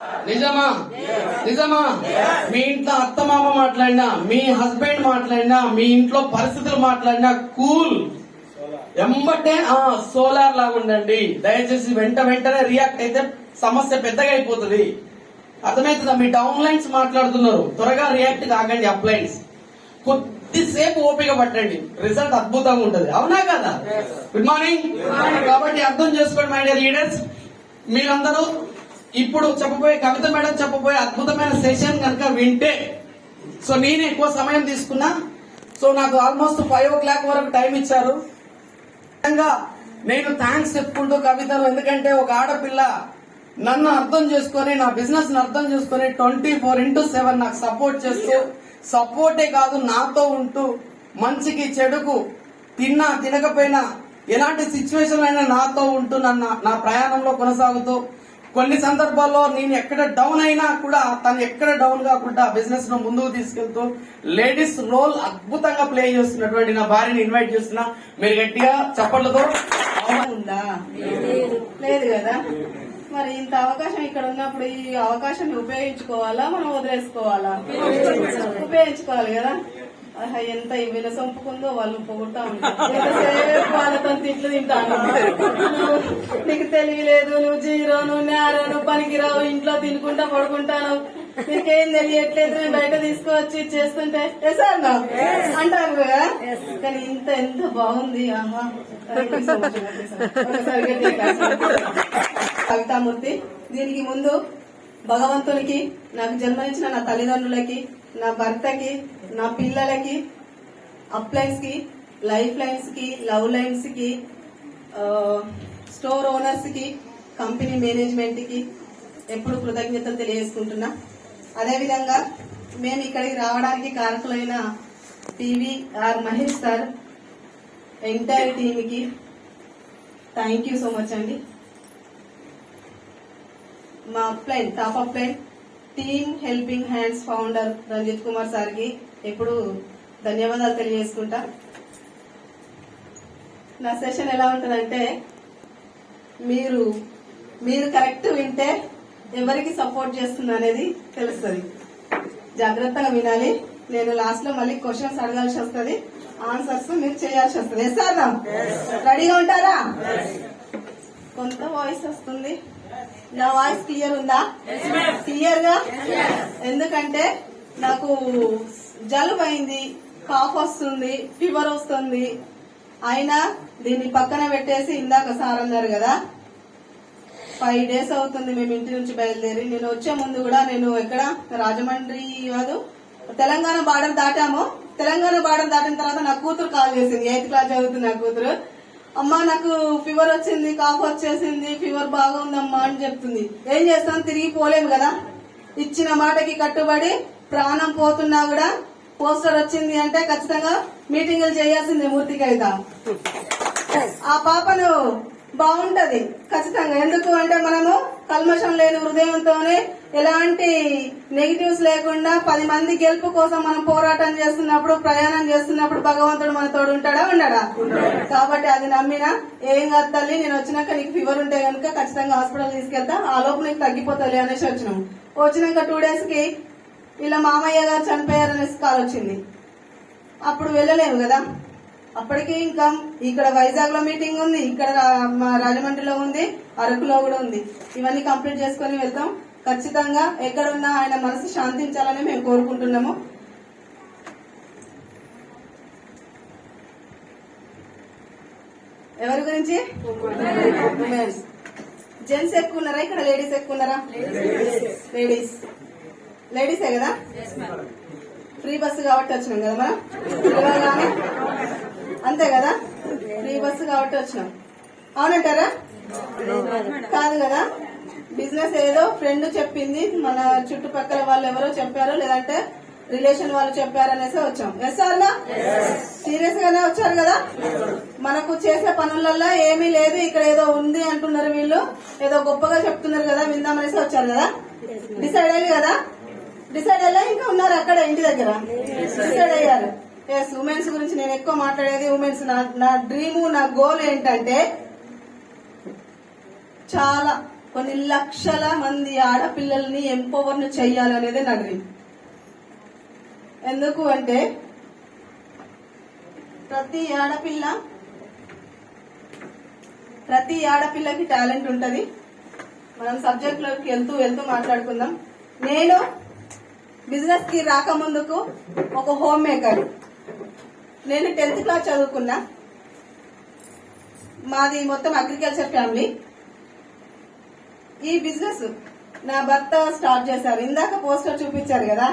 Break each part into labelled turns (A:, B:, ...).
A: నిజమా నిజమా? మీ ఇంట్లో అత్తమామ మాట్లాడినా, మీ హస్బెండ్ మాట్లాడినా, మీ ఇంట్లో పరిస్థితులు మాట్లాడినా కూల్ ఎంబటే సోలార్ లాగా ఉండండి. దయచేసి వెంటనే రియాక్ట్ అయితే సమస్య పెద్దగా అయిపోతుంది. అర్థమవుతుందా? మీ డౌన్ లైన్స్ మాట్లాడుతున్నారు, త్వరగా రియాక్ట్ కాకండి. అప్ లైన్స్ కొద్దిసేపు ఓపిక పట్టండి, రిజల్ట్ అద్భుతంగా ఉంటది. అవునా కదా? Good morning. కాబట్టి అర్థం చేసుకోండి మై డియర్ లీడర్స్, మీరందరూ ఇప్పుడు చెప్పబోయే కవిత మేడం చెప్పబోయే అద్భుతమైన సెషన్ కనుక వింటే, సో నేను ఎక్కువ సమయం తీసుకున్నా, సో నాకు ఆల్మోస్ట్ 5 o'clock వరకు టైం ఇచ్చారు. నేను థ్యాంక్స్ చెప్పుకుంటూ కవితను, ఎందుకంటే ఒక ఆడపిల్ల నన్ను అర్థం చేసుకుని, నా బిజినెస్ ను అర్థం చేసుకుని 24/7 నాకు సపోర్ట్ చేస్తూ, సపోర్టే కాదు నాతో ఉంటూ, మంచికి చెడుకు తిన్నా తినకపోయినా ఎలాంటి సిచ్యువేషన్ అయినా నాతో ఉంటూ నా ప్రయాణంలో కొనసాగుతూ, కొన్ని సందర్భాల్లో నేను ఎక్కడ డౌన్ అయినా కూడా తను ఎక్కడ డౌన్ కాకుండా బిజినెస్ ను ముందుకు తీసుకెళ్తూ లేడీస్ రోల్ అద్భుతంగా ప్లే చేస్తున్నటువంటి నా భార్యని ఇన్వైట్ చేస్తున్నా. మీరు గట్టిగా చప్పట్లతో.
B: ఉందా? లేదు కదా. మరి ఇంత అవకాశం ఇక్కడ ఉన్నప్పుడు ఈ అవకాశాన్ని ఉపయోగించుకోవాలా, మనం వదిలేసుకోవాలా? ఉపయోగించుకోవాలి కదా. ఎంత వినసొంపుకుందో వాళ్ళు పొగుడుతా ఉంటారు, ఎంతసేపు వాళ్ళతో తిట్లు తింటాను. నీకు తెలివి లేదు, నువ్వు జీరో, నువ్వు నేరో, నువ్వు పనికిరావు, ఇంట్లో తినుకుంటా పడుకుంటాను, నీకేం తెలియట్లేదు, నేను బయట తీసుకువచ్చి చేస్తుంటే ఎసాను అంటారు కదా. కానీ ఎంత బాగుంది. ఆహా, కవితామూర్తి. దీనికి ముందు భగవంతునికి, నాకు జన్మనిచ్చిన నా తల్లిదండ్రులకి, నా భర్తకి, నా పిల్లలకి, అప్ లైన్స్ కి, లైఫ్ లైన్స్ కి, లవ్ లైన్స్ కి, స్టోర్ ఓనర్స్ కి, కంపెనీ మేనేజ్మెంట్ కి ఎప్పుడు కృతజ్ఞతలు తెలియజేసుకుంటున్నా. అదేవిధంగా మేము ఇక్కడికి రావడానికి కారకులైన PVR Mahesh sir, entire team కి థ్యాంక్ యూ సో మచ్ అండి. మా upline, top upline team helping hands founder Ranjith Kumar sir కి ఎప్పుడు ధన్యవాదాలు తెలియజేసుకుంటా. నా సెషన్ ఎలా ఉంటుందంటే, మీరు కరెక్ట్ వింటే ఎవరికి సపోర్ట్ చేస్తుంది అనేది తెలుస్తుంది. జాగ్రత్తగా వినాలి. నేను లాస్ట్ లో మళ్ళీ క్వశ్చన్స్ అడగాల్సి వస్తుంది, ఆన్సర్స్ మీరు చేయాల్సి వస్తుంది. ఎస్ సార్, రెడీగా ఉంటారా? కొంత వాయిస్ వస్తుంది, నా వాయిస్ క్లియర్ ఉందా? క్లియర్ గా. ఎందుకంటే నాకు జలుబు అయింది, కాఫ్ వస్తుంది, ఫీవర్ వస్తుంది. అయినా దీన్ని పక్కన పెట్టేసి, ఇందాక సార్ అన్నారు కదా 5 days అవుతుంది మేము ఇంటి నుంచి బయలుదేరి. నేను వచ్చే ముందు కూడా నేను ఎక్కడ రాజమండ్రి కాదు, తెలంగాణ బార్డర్ దాటాము. తెలంగాణ బార్డర్ దాటిన తర్వాత నా కూతురు కాల్ చేసింది, 8th class చదువుతుంది నా కూతురు. అమ్మా నాకు ఫీవర్ వచ్చింది, కాఫ్ వచ్చేసింది, ఫీవర్ బాగా ఉందమ్మా అని చెప్తుంది. ఏం చేస్తాం, తిరిగి పోలేము కదా. ఇచ్చిన మాటకి కట్టుబడి ప్రాణం పోతున్నా కూడా పోస్టర్ వచ్చింది అంటే ఖచ్చితంగా మీటింగులు చేయాల్సిందే మూర్తికి. అయితే ఆ పాపను బాగుంటది ఖచ్చితంగా. ఎందుకు అంటే మనము కల్మషం లేని హృదయంతోనే, ఎలాంటి నెగిటివ్స్ లేకుండా 10 మంది గెలుపు కోసం మనం పోరాటం చేస్తున్నప్పుడు, ప్రయాణం చేస్తున్నప్పుడు భగవంతుడు మన తోడు ఉంటాడా ఉండడా? కాబట్టి అది నమ్మినా ఏం కాదు తల్లి, నేను వచ్చినాక నీకు ఫీవర్ ఉంటే కనుక ఖచ్చితంగా హాస్పిటల్ తీసుకెళ్తా, ఆ లోపు నీకు తగ్గిపోతుంది అనేసి వచ్చినాం. వచ్చినాక 2 days కి ఇలా మామయ్య గారు చనిపోయారనేసి కాల్ వచ్చింది. అప్పుడు వెళ్ళలేము కదా. అప్పటికి ఇంకా ఇక్కడ వైజాగ్ లో మీటింగ్ ఉంది, ఇక్కడ రాజమండ్రిలో ఉంది, అరకులో కూడా ఉంది. ఇవన్నీ కంప్లీట్ చేసుకుని వెళ్తాం. ఖచ్చితంగా ఎక్కడున్నా ఆయన మనసు శాంతించాలని మేము కోరుకుంటున్నాము. ఎవరి గురించి? ఉమెన్స్. జెంట్స్ ఎక్కువ ఉన్నారా ఇక్కడ? లేడీస్ ఎక్కువ ఉన్నారా? లేడీసే కదా. ఫ్రీ బస్సు కాబట్టి వచ్చినాం కదా మనం, అంతే కదా. ఫ్రీ బస్సు కాబట్టి వచ్చినాం, అవునంటారా? కాదు కదా. బిజినెస్ ఏదో ఫ్రెండ్ చెప్పింది, మన చుట్టుపక్కల వాళ్ళు ఎవరో చెప్పారో, లేదంటే రిలేషన్ వాళ్ళు చెప్పారనేసి వచ్చాం. ఎస్ అన్నా? సీరియస్ గానే వచ్చారు కదా. మనకు చేసే పనులల్లో ఏమీ లేదు, ఇక్కడ ఏదో ఉంది అంటున్నారు వీళ్ళు, ఏదో గొప్పగా చెప్తున్నారు కదా, విందామనేసి వచ్చారు కదా. డిసైడ్ అయ్యి కదా. డిసైడ్ అయ్యా ఇంకా ఉన్నారు అక్కడ ఇంటి దగ్గర, డిసైడ్ అయ్యారు. ఎస్, ఉమెన్స్ గురించి నేను ఎక్కువ మాట్లాడేది. ఉమెన్స్ నా డ్రీము, నా గోల్ ఏంటంటే, చాలా కొన్ని లక్షల మంది ఆడపిల్లల్ని ఎంపవర్ను చెయ్యాలనేదే నా డ్రీమ్. ఎందుకు అంటే ప్రతి ఆడపిల్లకి టాలెంట్ ఉంటది. మనం సబ్జెక్ట్ లోకి వెళ్తూ మాట్లాడుకుందాం. నేను బిజినెస్ కి రాకముందుకు ఒక హోమ్ మేకర్. నేను 10th క్లాస్ చదువుకున్నా. మాది మొత్తం అగ్రికల్చర్ ఫ్యామిలీ. ఈ బిజినెస్ నా భర్త స్టార్ట్ చేశారు. ఇందాక పోస్టర్ చూపించారు కదా,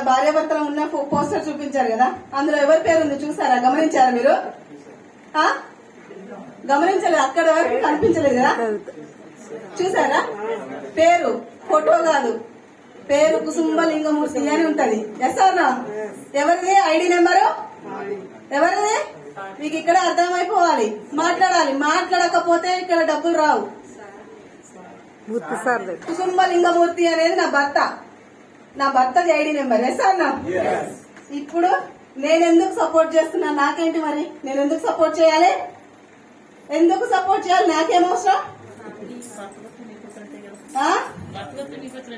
B: భార్యాభర్తలు ఉన్న పోస్టర్ చూపించారు కదా, అందులో ఎవరి పేరు ఉంది చూసారా? గమనించారా మీరు? గమనించలేదు, అక్కడ వరకు కనిపించలేదు కదా, చూసారా? పేరు ఫోటో కాదు, పేరు కుసుంబలింగమూర్తి అని ఉంటది. Yes or no? ఎవరిది ఐడి నెంబరు? ఎవరిది? మీకు ఇక్కడ అర్థమైపోవాలి, మాట్లాడాలి. మాట్లాడకపోతే ఇక్కడ డబ్బులు రావు. కుసుంబలింగమూర్తి అనేది నా భర్తది ID number. Yes or no? ఇప్పుడు నేను ఎందుకు సపోర్ట్ చేస్తున్నా? నాకేంటి మరి? నేను ఎందుకు సపోర్ట్ చేయాలి? నాకేమవసరం?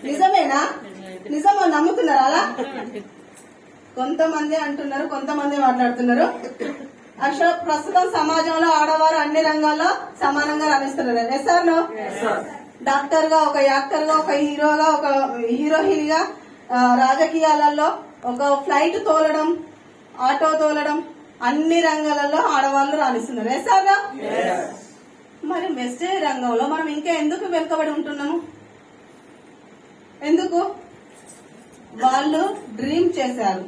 B: నిజమేనా? నిజమా? నమ్ముతున్నారా? అలా కొంతమంది అంటున్నారు, కొంతమంది మాట్లాడుతున్నారు. అసలు ప్రస్తుతం సమాజంలో ఆడవారు అన్ని రంగాల్లో సమానంగా రాణిస్తున్నారు. Yes or no? డాక్టర్ గా, ఒక యాక్టర్ గా, ఒక హీరోగా, ఒక హీరోయిన్ గా, రాజకీయాలలో ఒక ఫ్లైట్ తోలడం, ఆటో తోలడం, అన్ని రంగాలలో ఆడవాళ్ళు రాణిస్తున్నారు. Yes or no? మరి మెసేజ్ రంగంలో మనం ఇంకా ఎందుకు వెనుకబడి ఉంటున్నాము? ఎందుకు? వాళ్ళు డ్రీమ్ చేశారు.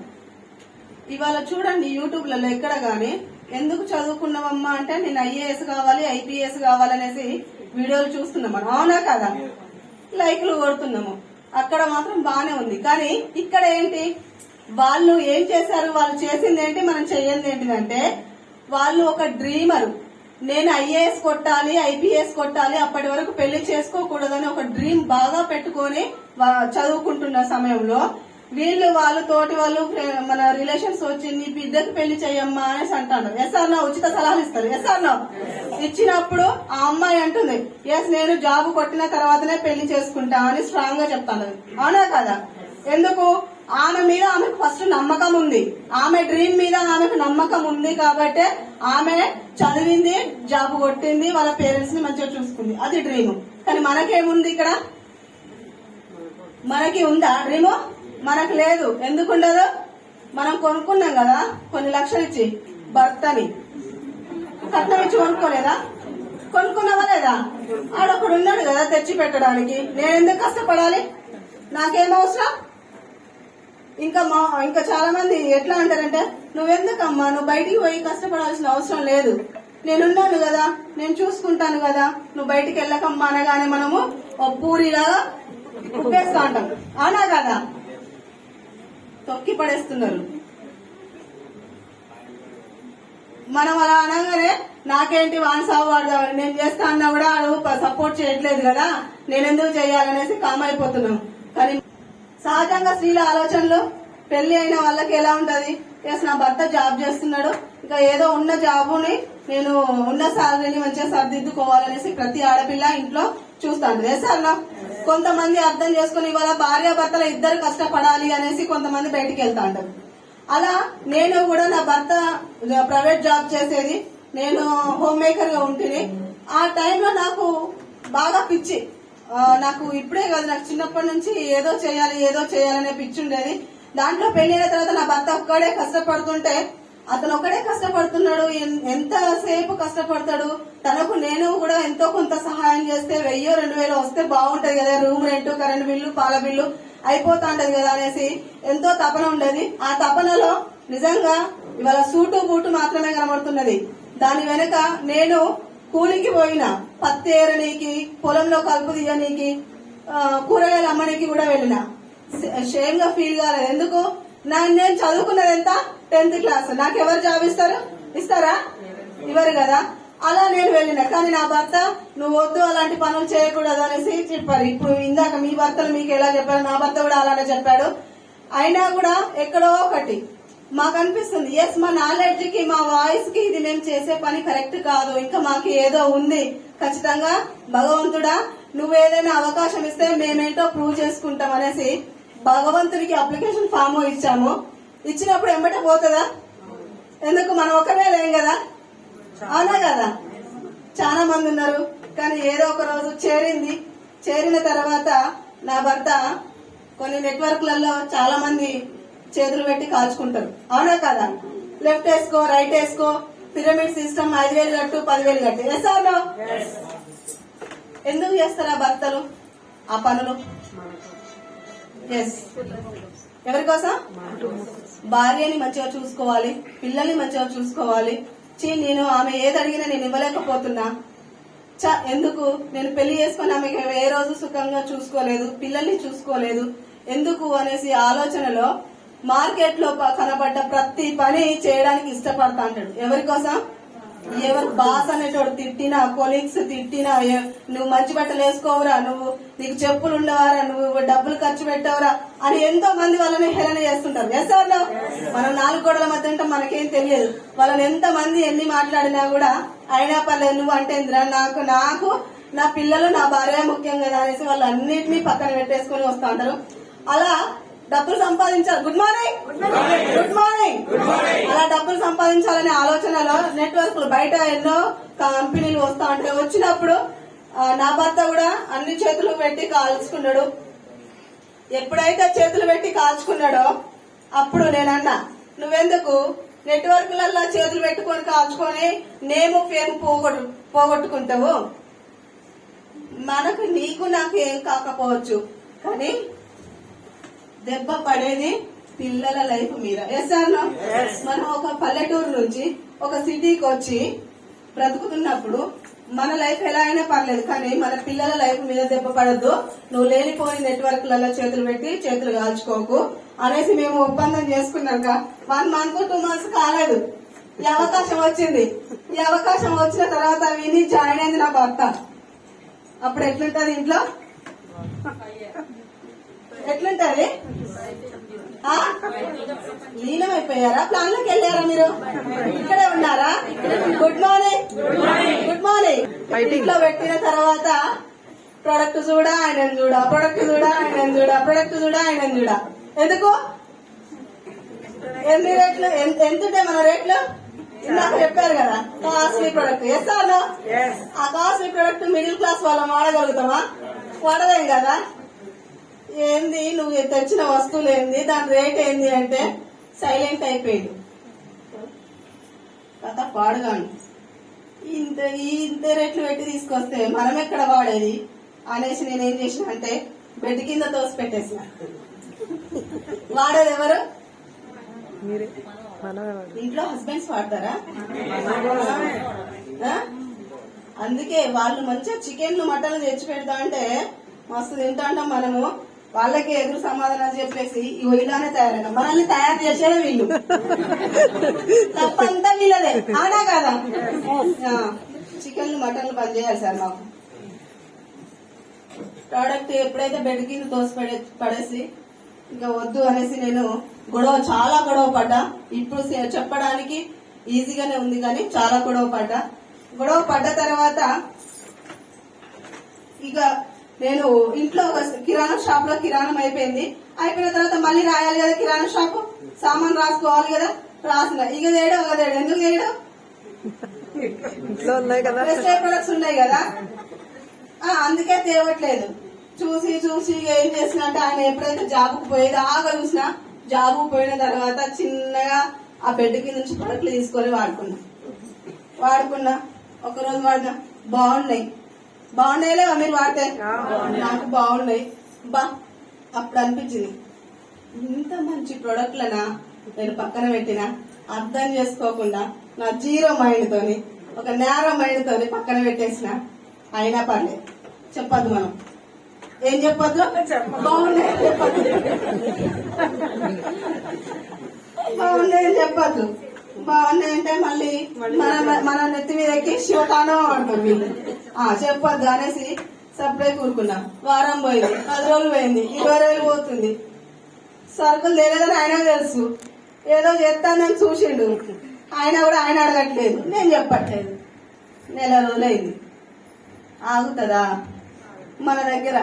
B: ఇవాళ చూడండి యూట్యూబ్లలో ఎక్కడ గానీ ఎందుకు చదువుకున్నామమ్మా అంటే నేను ఐఏఎస్ కావాలి, ఐపీఎస్ కావాలనేసి వీడియోలు చూస్తున్నాం మనం. అవునా కదా? లైక్లు కొడుతున్నాము. అక్కడ మాత్రం బానే ఉంది. కానీ ఇక్కడ ఏంటి? వాళ్ళు ఏం చేశారు? వాళ్ళు చేసింది ఏంటి, మనం చెయ్యింది ఏంటిదంటే, వాళ్ళు ఒక డ్రీమరు. నేను ఐఏఎస్ కొట్టాలి, ఐపీఎస్ కొట్టాలి, అప్పటి వరకు పెళ్లి చేసుకోకూడదని ఒక డ్రీమ్ బాగా పెట్టుకొని చదువుకుంటున్న సమయంలో వాళ్ళు తోటి వాళ్ళు మన రిలేషన్స్ వచ్చి నీ బిడ్డకు పెళ్లి చెయ్యమ్మా అనేసి అంటాను. Yes or no? ఉచిత సలహాలు ఇస్తారు. Yes or no? ఇచ్చినప్పుడు ఆ అమ్మాయి అంటుంది, ఎస్ నేను జాబ్ కొట్టిన తర్వాతనే పెళ్లి చేసుకుంటా అని స్ట్రాంగ్ గా చెప్తాను. అవునా కదా? ఎందుకు? ఆమె మీద ఆమెకు ఫస్ట్ నమ్మకం ఉంది. ఆమె డ్రీమ్ మీద ఆమెకు నమ్మకం ఉంది కాబట్టి ఆమె చదివింది, జాబ్ కొట్టింది, వాళ్ళ పేరెంట్స్ ని మంచిగా చూసుకుంది. అది డ్రీమ్. కానీ మనకేముంది ఇక్కడ? మనకి ఉందా డ్రీము? మనకు లేదు. ఎందుకు ఉండదు? మనం కొనుక్కున్నాం కదా కొన్ని లక్షలు ఇచ్చి భర్తని. కట్నం ఇచ్చి కొనుక్కోలేదా? కొనుక్కున్నావా లేదా? ఆడొకడు ఉన్నాడు కదా తెచ్చి పెట్టడానికి. నేను ఎందుకు కష్టపడాలి? నాకేమవసరం? ఇంకా చాలా మంది ఎట్లా అంటారంటే, నువ్వెందుకమ్మా, నువ్వు బయటికి పోయి కష్టపడాల్సిన అవసరం లేదు, నేనున్నాను కదా, నేను చూసుకుంటాను కదా, నువ్వు బయటికి వెళ్ళకమ్మా అనగానే మనము ఓ పూరిలాగా ఉప్పేస్తా ఉంటాం. అవునా కదా? తొక్కి పడేస్తున్నారు. మనం అలా అనగానే నాకేంటి వాన్ సాగు వాడు నేను చేస్తా అన్నా కూడా సపోర్ట్ చేయట్లేదు కదా, నేనెందుకు చేయాలనేసి కామ్ అయిపోతున్నాం. కానీ సహజంగా స్త్రీల ఆలోచనలు పెళ్లి అయిన వాళ్ళకి ఎలా ఉంటది? ఎస్ నా భర్త జాబ్ చేస్తున్నాడు, ఇంకా ఏదో ఉన్న జాబుని నేను ఉన్న సాలరీని మంచిగా సర్దిద్దుకోవాలనేసి ప్రతి ఆడపిల్ల ఇంట్లో చూస్తాను. ఎస్ అన్న? కొంతమంది అర్థం చేసుకుని ఇవాళ భార్యాభర్తల ఇద్దరు కష్టపడాలి అనేసి కొంతమంది బయటికి వెళ్తా ఉంటారు. అలా నేను కూడా నా భర్త ప్రైవేట్ జాబ్ చేసేది, నేను హోమ్ మేకర్ గా ఉంటుంది. ఆ టైంలో నాకు బాగా పిచ్చి. నాకు ఇప్పుడే కాదు, నాకు చిన్నప్పటి నుంచి ఏదో చేయాలనే పిచ్చి ఉండేది. దాంట్లో పెళ్లిన తర్వాత నా భర్త ఒక్కడే కష్టపడుతుంటే, అతను ఒక్కడే కష్టపడుతున్నాడు, ఎంతసేపు కష్టపడతాడు, తనకు నేను కూడా ఎంతో కొంత సహాయం చేస్తే 1000-2000 వస్తే బాగుంటది కదా, రూమ్ రెంట్, కరెంట్ బిల్లు, పాల బిల్లు అయిపోతా ఉంటది కదా అనేసి ఎంతో తపన ఉండేది. ఆ తపనలో నిజంగా ఇవాళ సూటు బూటు మాత్రమే కనబడుతున్నది. దాని వెనుక నేను కూలికి పోయినా, పత్తి ఏరనీకి, పొలంలో కలుపు తీయనీకి, కూరగాయలు అమ్మనీకి కూడా వెళ్ళిన. షేమ్ గా ఫీల్ కాలేదు. ఎందుకు? నేను చదువుకున్నది ఎంత? 10th class. నాకు ఎవరు జాబ్ ఇస్తారు? ఇస్తారా? ఇవ్వరు కదా. అలా నేను వెళ్ళిన. కానీ నా భర్త నువ్వు వద్దు, అలాంటి పనులు చేయకూడదు అనేసి చెప్పారు. ఇప్పుడు ఇందాక మీ భర్తలు మీకు ఎలా చెప్పారు, నా భర్త కూడా అలానే చెప్పాడు. అయినా కూడా ఎక్కడో ఒకటి మాకు అనిపిస్తుంది ఎస్ మా నాలెడ్జ్ కి మా వాయిస్ కి ఇది మేము చేసే పని కరెక్ట్ కాదు, ఇంకా మాకు ఏదో ఉంది, ఖచ్చితంగా భగవంతుడా నువ్వు ఏదైనా అవకాశం ఇస్తే మేమేంటో ప్రూవ్ చేసుకుంటాం అనేసి భగవంతుడికి అప్లికేషన్ ఫామ్ ఇచ్చాము. ఇచ్చినప్పుడు ఎంబట పోతుందా? ఎందుకు మనం ఒకరే లేం కదా, అవునా కదా? చాలా మంది ఉన్నారు, కానీ ఏదో ఒక రోజు చేరిన తర్వాత నా భర్త కొన్ని నెట్వర్క్లలో చాలా మంది చేతులు పెట్టి కాల్చుకుంటారు, అవునా కదా? లెఫ్ట్ వేసుకో, రైట్ వేసుకో, పిరమిడ్ సిస్టమ్, 5,000 కట్టు, 10,000 కట్టు. Yes or no? ఎందుకు చేస్తారా భర్తలు ఆ పనులు? ఎస్, ఎవరి కోసం? భార్యని మంచిగా చూసుకోవాలి, పిల్లల్ని మంచిగా చూసుకోవాలి. నేను ఆమె ఏది అడిగినా నేను ఇవ్వలేకపోతున్నా, ఎందుకు నేను పెళ్లి చేసుకుని ఆమెకి ఏ రోజు సుఖంగా చూసుకోలేదు, పిల్లల్ని చూసుకోలేదు ఎందుకు అనేసి ఆలోచనలో మార్కెట్ లో కనబడ్డ ప్రతి పని చేయడానికి ఇష్టపడతా అంటాడు. ఎవరి కోసం? ఎవరు బాస్ అనేటోడు తిట్టినా, కొలీగ్స్ తిట్టినా, నువ్వు మంచి బట్టలు వేసుకోవరా, నువ్వు నీకు చెప్పులు ఉండవారా, నువ్వు డబ్బులు ఖర్చు పెట్టవరా అని ఎంతో మంది వాళ్ళని హేళన చేస్తుంటారు. Yes or no? మనం 4 గోడల మధ్య అంటే మనకేం తెలియదు. వాళ్ళని ఎంత మంది ఎన్ని మాట్లాడినా కూడా అయినా పర్లేదు, నువ్వు అంటే నాకు నా పిల్లలు నా భార్య ముఖ్యం కదా అనేసి వాళ్ళు అన్నిటినీ పక్కన పెట్టేసుకుని వస్తా ఉంటారు. అలా డబ్బులు సంపాదించాలి. Good morning, good morning. అలా డబ్బులు సంపాదించాలనే ఆలోచనలో నెట్వర్క్లు బయట ఎన్నో కంపెనీలు వస్తా ఉంటాయి. వచ్చినప్పుడు నా భర్త కూడా అన్ని చేతులు పెట్టి కాల్చుకున్నాడు. ఎప్పుడైతే చేతులు పెట్టి కాల్చుకున్నాడో అప్పుడు నేనన్నా, నువ్వెందుకు నెట్వర్క్లలో చేతులు పెట్టుకొని కాల్చుకొని నేము ఫేమ్ పోగొట్టుకుంటావు? నీకు నాకు ఏం కాకపోవచ్చు, కానీ దెబ్బ పడేది పిల్లల లైఫ్ మీద. Yes or no? మనం ఒక పల్లెటూరు నుంచి ఒక సిటీకి వచ్చి బ్రతుకుతున్నప్పుడు మన లైఫ్ ఎలా అయినా పర్లేదు, కానీ మన పిల్లల లైఫ్ మీద దెబ్బ పడద్దు, నువ్వు లేనిపోని నెట్వర్క్లలో చేతులు పెట్టి చేతులు కాల్చుకోకు అనేసి మేము ఒప్పందం చేసుకున్నాక 1 month 2 months కాలేదు, ఈ అవకాశం వచ్చింది. ఈ అవకాశం వచ్చిన తర్వాత విని జాయిన్ అయింది నా భర్త. అప్పుడు ఎట్లుంటది ఇంట్లో? ఎట్లుంటది? లీనమైపోయారా? ప్లాన్ లోకి వెళ్ళారా? మీరు ఇక్కడే ఉన్నారా? Good morning, good morning. ఇంట్లో పెట్టిన తర్వాత ప్రొడక్ట్ చూడా ఆయన చూడా, ప్రొడక్ట్ చూడా ఆయన చూడా, ప్రొడక్ట్ చూడా ఆయన చూడా. ఎందుకు? ఎన్ని రేట్లు ఎంతుంటే మన రేట్లు ఇందాక చెప్పారు కదా, costly product. Yes or no? ఆ కాస్ట్లీ ప్రొడక్ట్ మిడిల్ క్లాస్ వాళ్ళం వాడగలుగుతామా? వాడలేం కదా. ఏంది నువ్వు తెచ్చిన వస్తువులు ఏంది, దాని రేట్ ఏంది అంటే సైలెంట్ అయిపోయింది. కథ పాడుగాను. ఇంత రేట్లు పెట్టి తీసుకొస్తే మనం ఎక్కడ వాడేది అనేసి నేనేం చేసిన అంటే బెడ్ కింద తోసి పెట్టేసిన. వాడేది ఎవరు? ఇంట్లో హస్బెండ్స్ వాడతారా? అందుకే వాళ్ళు మంచిగా చికెన్లు మటన్లు తెచ్చి పెడతా అంటే మస్తు తింటా ఉంటాం మనము. వాళ్ళకి ఎదురు సమాధానాలు చెప్పేసి ఇలానే తయారైనా మనల్ని తయారు చేసేదే వీళ్ళు. తప్పంతా వీళ్ళదే, ఆనా కదా? చికెన్లు మటన్లు బంద్ చేయాలి సార్ మాకు. ప్రోడక్ట్ ఎప్పుడైతే బెడ్ కింద తోసి పడేసి ఇంకా వద్దు అనేసి నేను చాలా గొడవ పడ్డా. ఇప్పుడు చెప్పడానికి ఈజీగానే ఉంది, కానీ చాలా గొడవ పడ్డ తర్వాత ఇక నేను ఇంట్లో కిరాణా షాప్ లో కిరాణం అయిపోయిన తర్వాత మళ్ళీ రాయాలి కదా, కిరాణా షాప్ సామాన్ రాసుకోవాలి కదా. రాసిన ఇక తేడు ఒక తేడు. ఎందుకు తేడు? ప్రొడక్ట్స్ ఉన్నాయి కదా, అందుకే తేవట్లేదు. చూసి ఏం చేసిన అంటే ఆయన ఎప్పుడైతే జాబుకు పోయేది చూసిన, జాబుకు పోయిన తర్వాత చిన్నగా ఆ బెడ్ కింద నుంచి ప్రొడక్ట్లు తీసుకొని వాడుకున్నా. ఒకరోజు వాడినా, బాగున్నాయిలేవా మీరు వాడితే? నాకు బాగున్నాయి. అప్పుడు అనిపించింది, ఇంత మంచి ప్రొడక్ట్లనా నేను పక్కన పెట్టిన, అర్థం చేసుకోకుండా నా జీరో మైండ్ తోని, ఒక నేరో మైండ్ తోని పక్కన పెట్టేసిన. అయినా పర్లేదు, చెప్పద్దు. మనం ఏం చెప్పద్దు? బాగున్నాయని చెప్పద్దు, బాగున్నాయని చెప్పద్దు. బాగున్నాయంటే మళ్ళీ మన నెత్తి మీద ఎక్కి శివతాండవం ఆడుతాం వీళ్ళు. చెప్పొద్దు అనేసి సప్లై కూరుకున్నా. వారం పోయింది, 10 రోజులు పోయింది, 20 రోజులు పోతుంది. సరుకులు తెలియదని ఆయన తెలుసు, ఏదో చేస్తానని చూసిండు. ఆయన కూడా ఆయన అడగట్లేదు, నేను చెప్పట్లేదు. నెల రోజులైంది. ఆగుతుందా మన దగ్గర?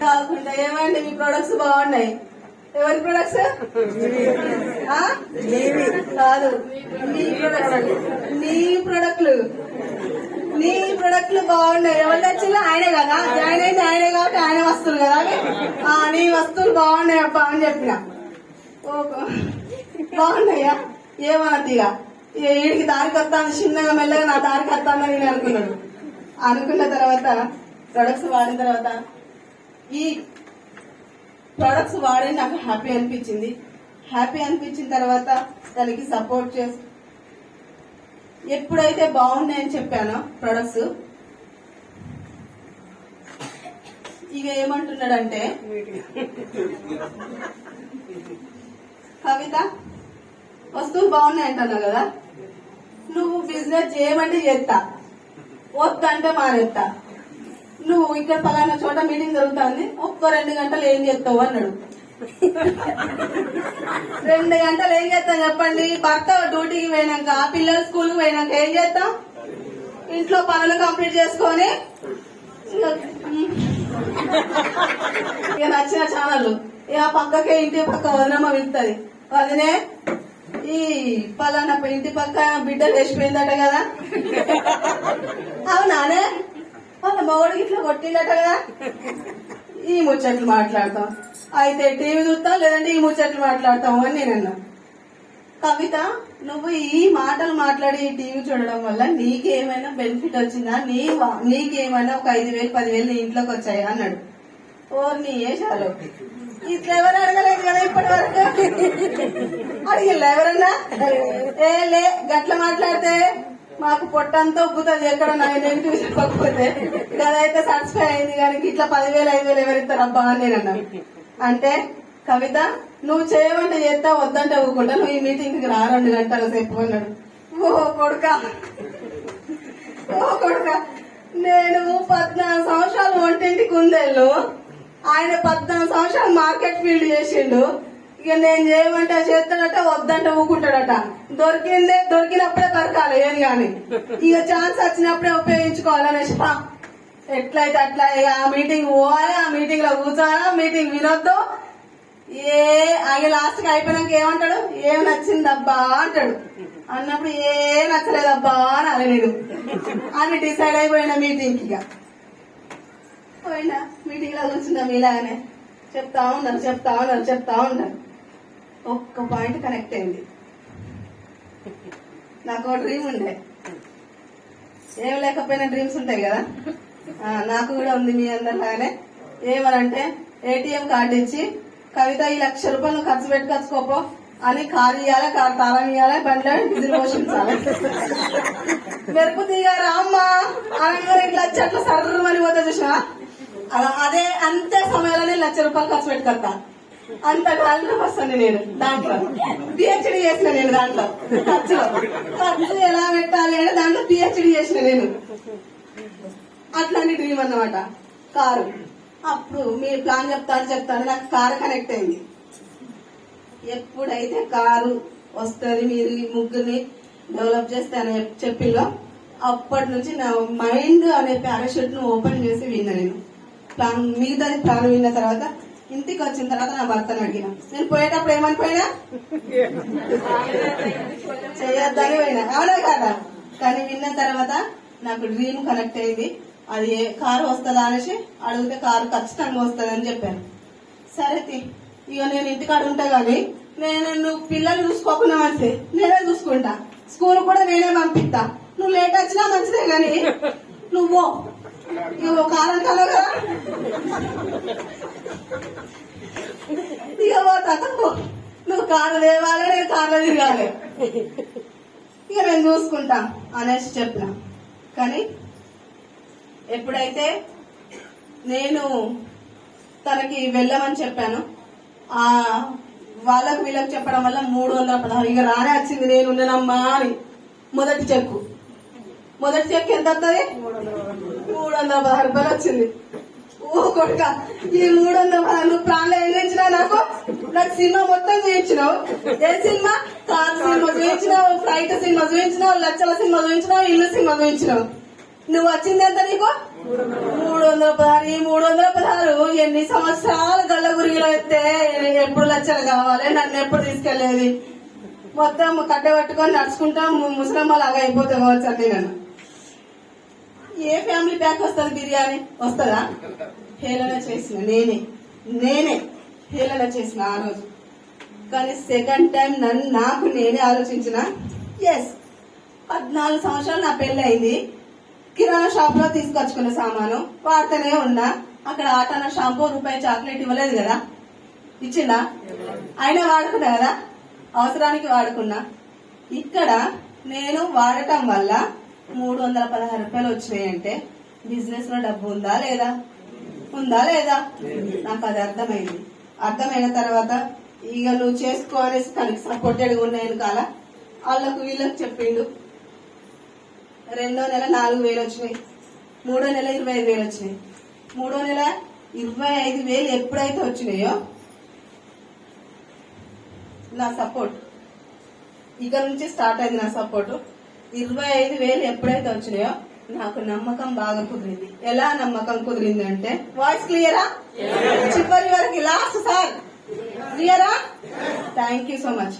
B: కాకుండా ఏమండి మీ ప్రొడక్ట్స్ బాగున్నాయి. ఎవరి ప్రొడక్ట్స్? కాదు, నీ ప్రొడక్ట్లు బాగున్నాయి. ఎవరు తెచ్చినా ఆయనే కదా, జాయిన్ అయింది ఆయనే కాబట్టి ఆయన వస్తువులు కదా అవి. నీ వస్తువులు బాగున్నాయి అబ్బా అని చెప్పిన. బాగున్నాయా ఏమన్నది ఇక వీడికి దారికి వస్తాను, చిన్నగా మెల్లగా నా దారికి వస్తానని నేను అనుకున్నాడు. అనుకున్న తర్వాత ప్రొడక్ట్స్ వాడిన తర్వాత ఈ ప్రొడక్ట్స్ వాడి నాకు హ్యాపీ అనిపించింది. హ్యాపీ అనిపించిన తర్వాత దానికి సపోర్ట్ చేసి ఎప్పుడైతే బాగున్నాయని చెప్పానో ప్రొడక్ట్స్, ఇక ఏమంటున్నాడంటే, కవిత వస్తువులు బాగున్నాయి అంటున్నావు కదా, నువ్వు బిజినెస్ చేయమంటే చేస్తా, వద్దంటే మానేస్తా. నువ్వు ఇక్కడ పలానా చోట మీటింగ్ జరుగుతుంది, ఒక్క 2 గంటలు ఏం చేస్తావు అన్నాడు. 2 గంటలు ఏం చేస్తాం చెప్పండి? భర్త డ్యూటీకి పోయినాక, పిల్లలు స్కూల్కి పోయినాక ఏం చేస్తాం? ఇంట్లో పనులు కంప్లీట్ చేసుకొని ఇక నచ్చిన ఛానల్ ఇక పక్కకే ఇంటి పక్క వదినమ్మ వెళ్తుంది. వదినే ఈ పలానా ఇంటి పక్క బిడ్డ లేచిపోయిందట కదా, అవునానే వాళ్ళ మొగుడికి ఇట్లా కొట్టిందట కదా, ఈ ముచ్చట్లు మాట్లాడతాం. అయితే టీవీ చూస్తాం, లేదంటే ఈ ముచ్చట్లు మాట్లాడతాం అని నేను అన్నా. కవిత, నువ్వు ఈ మాటలు మాట్లాడి ఈ టీవీ చూడడం వల్ల నీకేమైనా బెనిఫిట్ వచ్చిందా? నీకేమైనా ఒక 5,000 10,000 నీ ఇంట్లోకి వచ్చాయా అన్నాడు. నీ వేసారు ఇట్లా ఎవరు అడగలేదు కదా ఇప్పటి వరకు. అడిగిల్లా ఎవరన్నా? లే గట్ల మాట్లాడితే మాకు పొట్టంతా ఉబ్బుతుంది ఎక్కడ నెగిటివ్ చెప్పకపోతే. గదైతే సాటిస్ఫై అయింది కానీ ఇట్లా 10,000 5,000 ఎవరిస్తారు అబ్బా అని నేను అన్నాను. అంటే కవిత, నువ్వు చేయమంటే చేస్తా, వద్దంటే ఊరుకుంటా, నువ్వు ఈ మీటింగ్కి రా 2 గంటల సేపు అన్నాడు. ఓ కొడుక నేను 14 సంవత్సరాలు వంటింటికి ఉందేళ్ళు, ఆయన 14 సంవత్సరాలు మార్కెట్ ఫీల్డ్ చేసిండు. ఇక నేను చేయమంటే చేస్తాడట, వద్దంటే ఊకుంటాడట. దొరికినప్పుడే దొరకాలి ఏది కానీ, ఇక ఛాన్స్ వచ్చినప్పుడే ఉపయోగించుకోవాలనేసి ఎట్లయితే అట్లా ఆ మీటింగ్ పోవాలి, ఆ మీటింగ్ లో కూర్చోవాలి, మీటింగ్ వినొద్దు. ఆయన లాస్ట్ కి అయిపోయినాక ఏమంటాడు? ఏం నచ్చిందబ్బా అంటాడు. అన్నప్పుడు నచ్చలేదబ్బా అని నేను అని డిసైడ్ అయిపోయినా మీటింగ్ కి. ఇక పోయినా మీటింగ్ లో కూర్చున్నాం, ఇలానే చెప్తా ఉన్నారు. ఒక్క పాయింట్ కనెక్ట్ అయింది. నాకు ఒక డ్రీమ్ ఉండే, ఏం లేకపోయినా డ్రీమ్స్ ఉంటాయి కదా, నాకు కూడా ఉంది మీ అందరిలాగానే. ఏమనంటే ఏటీఎం కార్డు ఇచ్చి, కవిత ఈ 1,00,000 రూపాయలు ఖర్చు పెట్టుకొచ్చుకోపో అని కారు ఇవ్వాలి, కారు తాళం ఇవ్వాలి, బండ్లో డీజిల్ పోషించాలి. మెరుపు తీగ రామ్మా అనగా ఇట్లా చెట్లు సర్రమని పోతే చూసినా, అదే అంతే సమయంలోనే 1,00,000 రూపాయలు ఖర్చు పెట్టుకొస్తా. అంత గాలిలో వస్తుంది నేను. దాంట్లో పిహెచ్డి చేసిన నేను, దాంట్లో ఖర్చు ఎలా పెట్టాలి అంటే దాంట్లో పిహెచ్డి చేసిన నేను. అట్లాంటి డ్రీమ్ అన్నమాట కారు. అప్పుడు మీరు ప్లాన్ చెప్తాను నాకు కారు కనెక్ట్ అయింది. ఎప్పుడైతే కారు వస్తుంది, మీరు ఈ ముగ్గురిని డెవలప్ చేస్తే అని చెప్పిందో అప్పటి నుంచి నా మైండ్ అనే పారాషూట్ ను ఓపెన్ చేసి విన్నా నేను. మిగతాది ప్లాన్ విన్న తర్వాత ఇంటికి వచ్చిన తర్వాత నా భర్తను అడిగిన. నేను పోయేటప్పుడు ఏమని పోయినా చేయొద్దని పోయినా, అవునా కదా? కానీ విన్న తర్వాత నాకు డ్రీమ్ కనెక్ట్ అయింది. అది కారు వస్తుందా అనేసి అడిగితే కారు ఖచ్చితంగా వస్తుంది అని చెప్పాను. సరే ఇక నేను ఇంటికాడ ఉంటా గానీ నువ్వు పిల్లలు చూసుకోకుండా మంచిదే, నేనే చూసుకుంటా, స్కూల్ కూడా నేనే పంపిస్తా, నువ్వు లేట్ వచ్చినా మంచిదే గాని నువ్వు ఇక కాలంటావు కదా, ఇక పోతా, నువ్వు కారు లేవాలి, నేను కార్లో తిరగాలి, ఇక నేను చూసుకుంటా అనేసి చెప్పిన. కానీ ఎప్పుడైతే నేను తనకి వెళ్ళమని చెప్పాను, వాళ్ళకు వీళ్ళకి చెప్పడం వల్ల 316 ఇక రానే వచ్చింది. నేను ఉన్నానమ్మా అని మొదటి చెక్కు ఎంత వస్తుంది? 316 రూపాయలు వచ్చింది. కొడుక ఈ 300 నువ్వు ప్రాణాలు ఏం చేయించినావు నాకు సినిమా మొత్తం చూయించినావు. ఏ సినిమా? కార్ సినిమా చూయించినావు, ఫ్లైట్ సినిమా చూయించినావు, లక్షల సినిమా చూయించినావు, ఇల్లు సినిమా చూయించినావు. నువ్వు వచ్చింది ఎంత నీకు? 316. ఈ 316 ఎన్ని సంవత్సరాలు గల్ల గురిగిలో ఎత్తే ఎప్పుడు లక్షలు కావాలి, నన్ను ఎప్పుడు తీసుకెళ్లేది? మొత్తం కట్టె పట్టుకొని నడుచుకుంటా ముసలమ్మ లాగా అయిపోతే కావచ్చు అన్ని. నన్ను ఏ ఫ్యామిలీ ప్యాక్ వస్తుంది? బిర్యానీ వస్తుందా? హేళన చేసిన నేనే హేళన చేసిన ఆ రోజు. కానీ సెకండ్ టైం నాకు నేనే ఆలోచించిన. ఎస్, 14 సంవత్సరాలు నా పెళ్లి అయింది. కిరాణా షాప్ లో తీసుకొచ్చుకున్న సామాను వాడుతూనే ఉన్నా. అక్కడ ఆటన షాంపూ రూపాయి చాక్లెట్ ఇవ్వలేదు కదా, ఇచ్చిందా? అయినా వాడుకున్నా కదా, అవసరానికి వాడుకున్నా. ఇక్కడ నేను వాడటం వల్ల 316 రూపాయలు వచ్చినాయంటే బిజినెస్ లో డబ్బు ఉందా లేదా? నాకు అది అర్థమైంది. అర్థమైన తర్వాత ఇక నువ్వు చేసుకో అనేసి తనకి సపోర్టెడ్ గా ఉన్నాయని కాల వాళ్ళకు వీళ్ళకి చెప్పిండు. 2వ నెల 4,000 వచ్చినాయి, 3వ నెల 25,000 వచ్చినాయి. 3వ నెల 25,000 ఎప్పుడైతే వచ్చినాయో నా సపోర్ట్ ఇక నుంచి స్టార్ట్ అయింది. నా సపోర్ట్ 25,000 ఎప్పుడైతే వచ్చినాయో నాకు నమ్మకం బాగా కుదిరింది. ఎలా నమ్మకం కుదిరింది అంటే, వాయిస్ క్లియరా? చివరి వరకు లాస్ట్ సార్ క్లియరా? Thank you so much.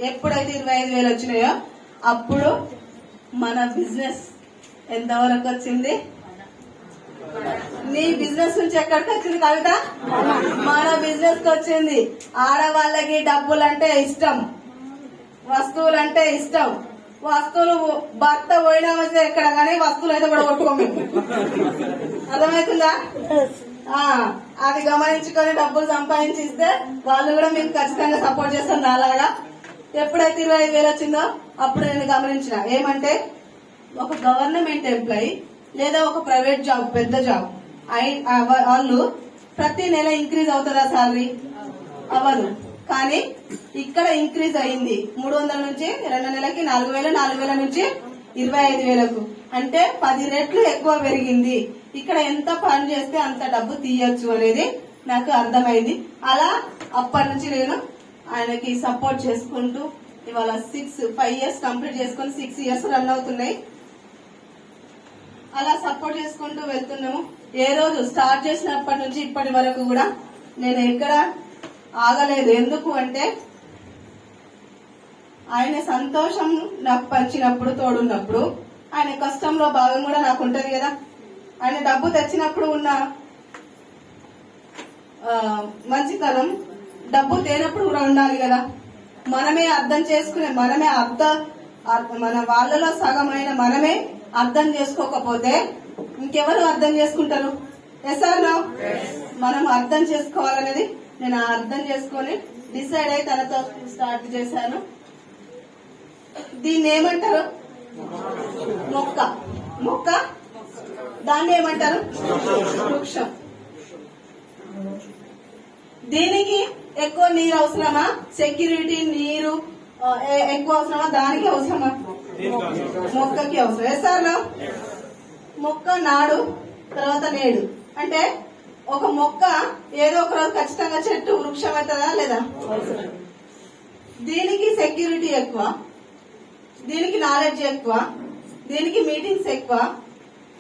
B: ఎప్పుడైతే 25,000 వచ్చినాయో అప్పుడు మన బిజినెస్ ఎంతవరకు వచ్చింది? నీ బిజినెస్ నుంచి ఎక్కడికి వచ్చింది కవిత? మన బిజినెస్ కి వచ్చింది. ఆడవాళ్ళకి డబ్బులంటే ఇష్టం, వస్తువులంటే ఇష్టం. వస్తువులు భర్త పోయినా వస్తే ఎక్కడ కానీ వస్తువులు అయితే కూడా కొట్టుకోము. అర్థమవుతుందా? అది గమనించుకొని డబ్బులు సంపాదించిస్తే వాళ్ళు కూడా మీకు ఖచ్చితంగా సపోర్ట్ చేస్తారు. నాలాగా ఎప్పుడైతే 25,000 వచ్చిందో అప్పుడు నేను గమనించిన ఏమంటే, ఒక గవర్నమెంట్ ఎంప్లాయీ లేదా ఒక ప్రైవేట్ జాబ్, పెద్ద జాబ్ వాళ్ళు ప్రతి నెల ఇంక్రీజ్ అవుతుందా సాలరీ? అవ్వదు. కానీ ఇక్కడ ఇంక్రీజ్ అయింది. 300 నుంచి 2 నెలలకి 4,000, 4,000 నుంచి 25,000కు, అంటే 10 రెట్లు ఎక్కువ పెరిగింది. ఇక్కడ ఎంత పని చేస్తే అంత డబ్బు తీయొచ్చు అనేది నాకు అర్థమైంది. అలా అప్పటి నుంచి నేను ఆయనకి సపోర్ట్ చేసుకుంటూ ఇవాళ 5 ఇయర్స్ కంప్లీట్ చేసుకుని 6 ఇయర్స్ రన్ అవుతున్నాయి. అలా సపోర్ట్ చేసుకుంటూ వెళ్తున్నాము. ఏ రోజు స్టార్ట్ చేసినప్పటి నుంచి ఇప్పటి వరకు కూడా నేను ఎక్కడ ఆగలేదు. ఎందుకు అంటే, ఆయన సంతోషం నాకు పంచినప్పుడు, తోడున్నప్పుడు ఆయన కష్టంలో భాగం కూడా నాకు ఉంటది కదా. ఆయన డబ్బు తెచ్చినప్పుడు ఉన్న మంచితనం డబ్బు తేనప్పుడు కూడా ఉండాలి కదా. మనమే అర్థం చేసుకునే, మన వాళ్ళలో సగమైన మనమే అర్థం చేసుకోకపోతే ఇంకెవరు అర్థం చేసుకుంటారు? Yes or no? మనం అర్థం చేసుకోవాలనేది నేను అర్థం చేసుకొని డిసైడ్ అయి తనతో స్టార్ట్ చేశాను. దీన్ని ఏమంటారు? మొక్క. దాన్ని ఏమంటారు? వృక్షం. దీనికి ఎక్కువ నీరు అవసరమా? సెక్యూరిటీ నీరు ఎక్కువ అవసరమా? దానికి అవసరమా? మొక్కకి అవసరం. వేసారు మొక్క నాడు తర్వాత నేడు. అంటే ఒక మొక్క ఏదో ఒక రోజు ఖచ్చితంగా చెట్టు వృక్షం అవుతుందా లేదా? దీనికి సెక్యూరిటీ ఎక్కువ, దీనికి నాలెడ్జ్ ఎక్కువ, దీనికి మీటింగ్స్ ఎక్కువ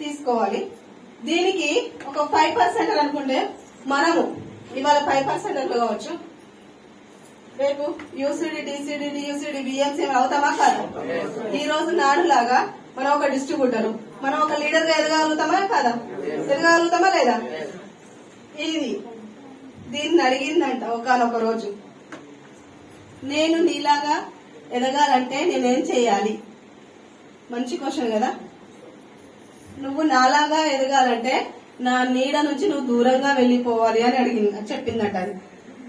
B: తీసుకోవాలి. దీనికి ఒక 5% అనుకుంటే మనము ఇవాళ 5% కావచ్చు, రేపు యూసీడీ, డిసిడి, యూసీడీ, బిఎంసీ అవుతామా కాదా? ఈ రోజు నాడు లాగా మనం ఒక డిస్ట్రిబ్యూటర్, మనం ఒక లీడర్ గా ఎదగలుగుతామా కాదా? ఎదగలుగుతామా లేదా? దీన్ని అడిగిందంట ఒకనొక రోజు, నేను నీలాగా ఎదగాలంటే నేనేం చేయాలి? మంచి క్వశ్చన్ కదా. నువ్వు నాలాగా ఎదగాలంటే నా నీడ నుంచి నువ్వు దూరంగా వెళ్లిపోవాలి అని చెప్పిందట. అది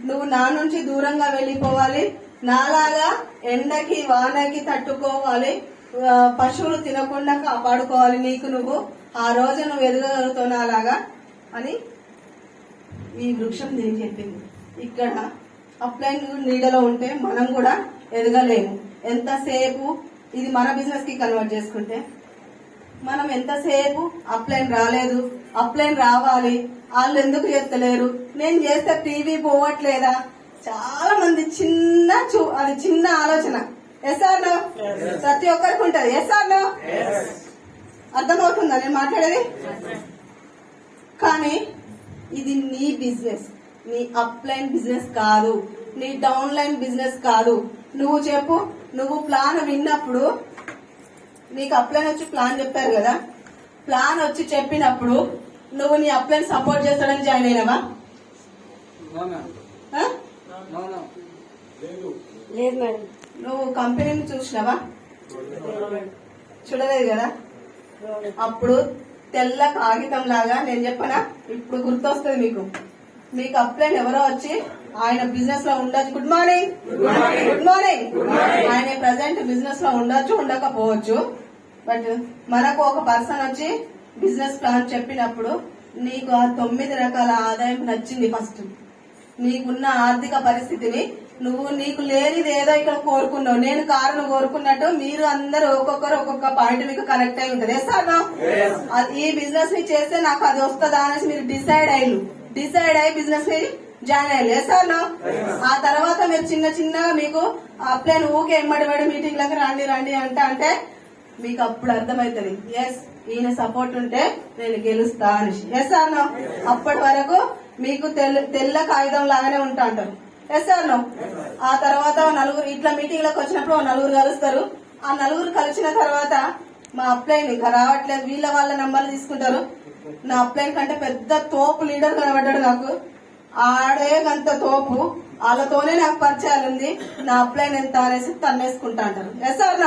B: నువ్వు నా నుంచి దూరంగా వెళ్లిపోవాలి, నాలాగా ఎండకి వానకి తట్టుకోవాలి, పశువులు తినకుండా కాపాడుకోవాలి నీకు నువ్వు. ఆ రోజు నువ్వు ఎదగలుగుతావు నాలాగా అని ఈ వృక్షం నేను చెప్పింది. ఇక్కడ అప్లైన్ నీడలో ఉంటే మనం కూడా ఎదగలేము. ఎంతసేపు ఇది మన బిజినెస్ కి కన్వర్ట్ చేసుకుంటే మనం ఎంతసేపు అప్లైన్ రాలేదు, అప్లైన్ రావాలి, వాళ్ళు ఎందుకు చేస్తలేరు, నేను చేస్తే టీవీ పోవట్లేదా, చాలా మంది అది చిన్న ఆలోచన. Yes or no? ప్రతి ఒక్కరికి ఉంటది. Yes or no? అర్థమవుతుందా నేను మాట్లాడేది? కానీ ఇది నీ బిజినెస్, నీ అప్లైన్ బిజినెస్ కాదు, నీ డౌన్లైన్ బిజినెస్ కాదు. నువ్వు చెప్పు, నువ్వు ప్లాన్ విన్నప్పుడు నీకు అప్లైన్ వచ్చి ప్లాన్ చెప్పారు కదా, ప్లాన్ వచ్చి చెప్పినప్పుడు నువ్వు నీ అప్లైన్ సపోర్ట్ చేస్తాడని జాయిన్ అయినావా?
C: లేదు మేడం.
B: నువ్వు కంపెనీని చూసినావా? చూడలేదు కదా. అప్పుడు తెల్ల కాగితం లాగా నేను చెప్పనా, ఇప్పుడు గుర్తొస్తుంది మీకు. మీకు అప్లైన్ ఎవరో వచ్చి ఆయన బిజినెస్ లో ఉండొచ్చు. Good morning, good morning. ఆయన ప్రజెంట్ బిజినెస్ లో ఉండొచ్చు, ఉండకపోవచ్చు. బట్ మనకు ఒక పర్సన్ వచ్చి బిజినెస్ ప్లాన్ చెప్పినప్పుడు నీకు ఆ 9 రకాల ఆదాయం నచ్చింది. ఫస్ట్ నీకున్న ఆర్థిక పరిస్థితిని నువ్వు, నీకు లేనిది ఏదో ఇక్కడ కోరుకున్నావు. నేను కారును కోరుకున్నట్టు మీరు అందరూ ఒక్కొక్కరు ఒక్కొక్క పాయింట్ మీకు కనెక్ట్ అయి ఉంటుంది. సార్ ఈ బిజినెస్ ని చేస్తే నాకు అది వస్తుందా అనేసి మీరు డిసైడ్ అయ్యి బిజినెస్ ని జాయిన్ అయ్యారు. సార్ ఆ తర్వాత మీరు చిన్నగా మీకు అప్లైన్ ఊకే ఎమ్మడి మీటింగ్లకు రండి అంటే మీకు అప్పుడు అర్థమవుతుంది, ఎస్ ఈయన సపోర్ట్ ఉంటే నేను గెలుస్తా అనేసి. ఎస్ సార్ అప్పటి వరకు మీకు తెల్ల కాగితం లాగానే ఉంటా అంటారు. ఎస్ సార్ ఆ తర్వాత నలుగురు ఇట్లా మీటింగ్ లకు వచ్చినప్పుడు 4 కలుస్తారు. ఆ 4 కలిసిన తర్వాత మా అప్లైన్ ఇంకా రావట్లేదు, వాళ్ళ నంబర్లు తీసుకుంటారు. నా అప్లైన్ కంటే పెద్ద తోపు లీడర్ కనబడ్డాడు నాకు. ఆడే గంత తోపు, వాళ్ళతోనే నాకు పరిచయాలు ఉంది. నా అప్లైన్ ఎంత అనేసి తన్నేసుకుంటా అంటారు. Yes sir